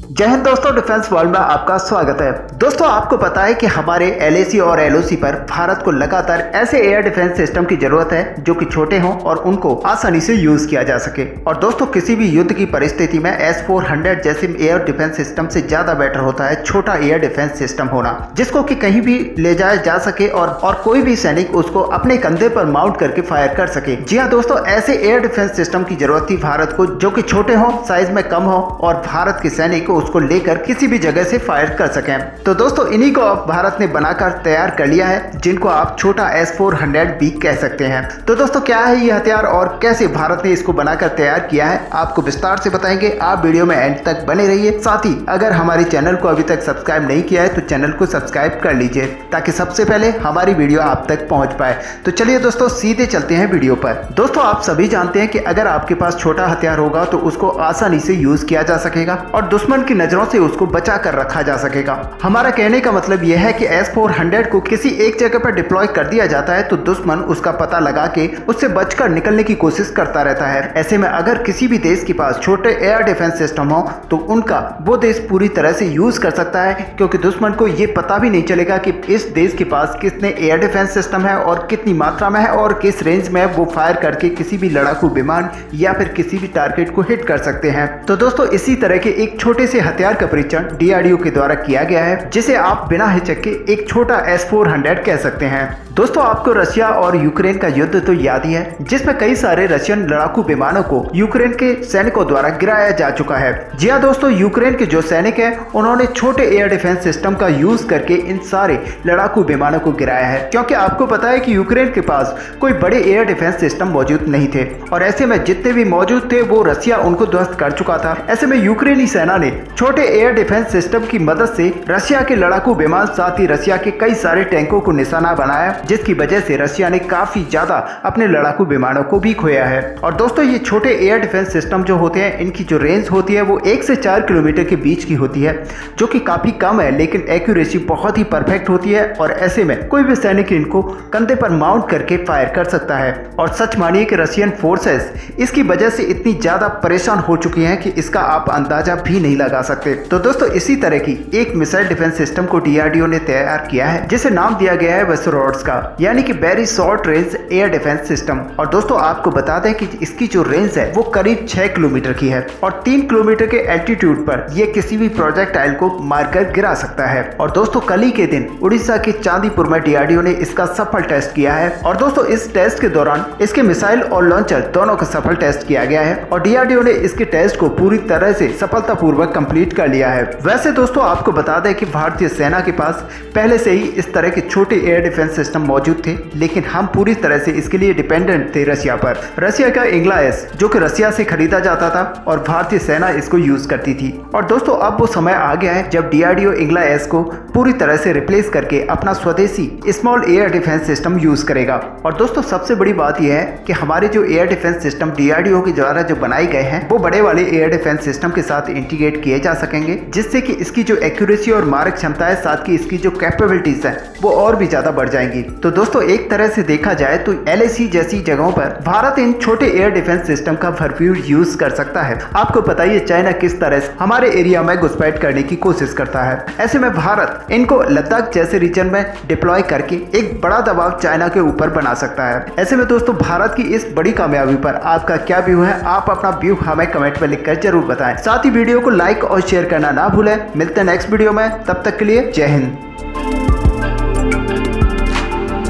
जय हिंद दोस्तों, defence world में आपका स्वागत है। दोस्तों, आपको पता है कि हमारे एलएसी और एलओसी पर भारत को लगातार ऐसे एयर डिफेंस सिस्टम की जरूरत है जो कि छोटे हों और उनको आसानी से यूज किया जा सके। और दोस्तों, किसी भी युद्ध की परिस्थिति में S-400 जैसे एयर डिफेंस सिस्टम से ज्यादा बेटर होता है छोटा एयर डिफेंस सिस्टम होना, जिसको कि कहीं भी ले जाया जा सके और कोई भी सैनिक उसको अपने कंधे पर माउंट करके फायर कर सके। जी हाँ दोस्तों, ऐसे एयर डिफेंस सिस्टम की जरूरत थी भारत को जो कि छोटे हों, साइज में कम हो और भारत के सैनिक उसको लेकर किसी भी जगह से फायर कर सकें। तो दोस्तों, इन्हीं को अब भारत ने बनाकर तैयार कर लिया है, जिनको आप छोटा S-400 भी कह सकते हैं। तो दोस्तों, क्या है ये हथियार और कैसे भारत ने इसको बनाकर तैयार किया है, आपको विस्तार से बताएंगे। आप वीडियो में एंड तक बने रहिए। साथ ही अगर हमारे चैनल को अभी तक सब्सक्राइब नहीं किया है तो चैनल को सब्सक्राइब कर लीजिए ताकि सबसे पहले हमारी वीडियो आप तक पहुंच पाए। तो चलिए दोस्तों, सीधे चलते हैं वीडियो पर। दोस्तों, आप सभी जानते हैं कि अगर आपके पास छोटा हथियार होगा तो उसको आसानी से यूज किया जा सकेगा और दुश्मन की नजरों से उसको बचा कर रखा जा सकेगा। हमारा कहने का मतलब यह है कि S-400 को किसी एक जगह पर डिप्लॉय कर दिया जाता है तो दुश्मन उसका पता लगा के उससे बचकर निकलने की कोशिश करता रहता है। ऐसे में अगर किसी भी देश के पास छोटे एयर डिफेंस सिस्टम हो तो उनका वो देश पूरी तरह से यूज कर सकता है, क्योंकि दुश्मन को ये पता भी नहीं चलेगा कि इस देश के पास कितने एयर डिफेंस सिस्टम है और कितनी मात्रा में है और किस रेंज में वो फायर करके किसी भी लड़ाकू विमान या फिर किसी भी टारगेट को हिट कर सकते हैं। तो दोस्तों, इसी तरह के एक छोटे से हथियार का परीक्षण DRDO के द्वारा किया गया है, जिसे आप बिना हिचक के एक छोटा S-400 कह सकते हैं। दोस्तों, आपको रशिया और यूक्रेन का युद्ध तो याद ही है, जिसमें कई सारे रशियन लड़ाकू विमानों को यूक्रेन के सैनिकों द्वारा गिराया जा चुका है। जी हाँ दोस्तों, यूक्रेन के जो सैनिक हैं उन्होंने छोटे एयर डिफेंस सिस्टम का यूज करके इन सारे लड़ाकू विमानों को गिराया है, क्योंकि आपको पता है कि यूक्रेन के पास कोई बड़े एयर डिफेंस सिस्टम मौजूद नहीं थे और ऐसे में जितने भी मौजूद थे वो रशिया उनको ध्वस्त कर चुका था। ऐसे में यूक्रेनी सेना ने छोटे एयर डिफेंस सिस्टम की मदद से रशिया के लड़ाकू विमान साथ ही रशिया के कई सारे टैंकों को निशाना बनाया, जिसकी वजह से रशिया ने काफी ज्यादा अपने लड़ाकू विमानों को भी खोया है। और दोस्तों, ये छोटे एयर डिफेंस सिस्टम जो होते हैं इनकी जो रेंज होती है वो 1 से 4 किलोमीटर के बीच की होती है, जो कि काफी कम है, लेकिन एक्यूरेसी बहुत ही परफेक्ट होती है और ऐसे में कोई भी सैनिक इनको कंधे पर माउंट करके फायर कर सकता है। और सच मानिए कि रशियन फोर्सेस इसकी वजह से इतनी ज्यादा परेशान हो चुकी हैं कि इसका आप अंदाजा भी नहीं लगा सकते। तो दोस्तों, इसी तरह की एक मिसाइल डिफेंस सिस्टम को DRDO ने तैयार किया है, जिसे नाम दिया गया है वेस्टरोड्स का, यानी कि very short range air defence system. और दोस्तों, आपको बता दें कि इसकी जो रेंज है वो करीब 6 किलोमीटर की है और 3 किलोमीटर के एल्टीट्यूड पर यह किसी भी प्रोजेक्टाइल को मारकर गिरा सकता है। और दोस्तों, कल ही के दिन उड़ीसा के चांदीपुर में DRDO ने इसका सफल टेस्ट किया है और दोस्तों, इस टेस्ट के दौरान इसके मिसाइल और लॉन्चर दोनों का सफल टेस्ट किया गया है और DRDO ने इसके टेस्ट को पूरी तरह से सफलतापूर्वक कंप्लीट कर लिया है। वैसे दोस्तों, आपको बता दें कि भारतीय सेना के पास पहले से ही इस तरह के छोटे एयर डिफेंस सिस्टम मौजूद थे, लेकिन हम पूरी तरह से इसके लिए डिपेंडेंट थे रशिया पर। रशिया का इंग्ला-S जो कि रशिया से खरीदा जाता था और भारतीय सेना इसको यूज करती थी। और दोस्तों, अब वो समय आ गया है जब DRDO इंग्ला-S को पूरी तरह से रिप्लेस करके अपना स्वदेशी small air defence system use करेगा। और दोस्तों, सबसे बड़ी बात यह है कि हमारे जो एयर डिफेंस सिस्टम DRDO के द्वारा जो बनाए गए हैं वो बड़े वाले एयर डिफेंस सिस्टम के साथ इंटीग्रेट किए जा सकेंगे, जिससे कि इसकी जो एक्यूरेसी और मारक क्षमता है, साथ की इसकी जो कैपेबिलिटीज है वो और भी ज्यादा बढ़ जाएंगी। तो दोस्तों, एक तरह से देखा जाए तो LAC जैसी जगहों पर भारत इन छोटे एयर डिफेंस सिस्टम का भरपूर यूज कर सकता है। आपको पता ही है चाइना किस तरह से हमारे एरिया में घुसपैठ करने की कोशिश करता है। ऐसे में भारत इनको लद्दाख जैसे रीजन में डिप्लॉय करके एक बड़ा दबाव चाइना के ऊपर बना सकता है। ऐसे में दोस्तों, भारत की इस बड़ी कामयाबी पर आपका क्या व्यू है, आप अपना व्यू हमें कमेंट में लिखकर जरूर बताएं। साथ ही वीडियो को लाइक और शेयर करना ना भूलें। मिलते हैं नेक्स्ट वीडियो में, तब तक के लिए जय हिंद।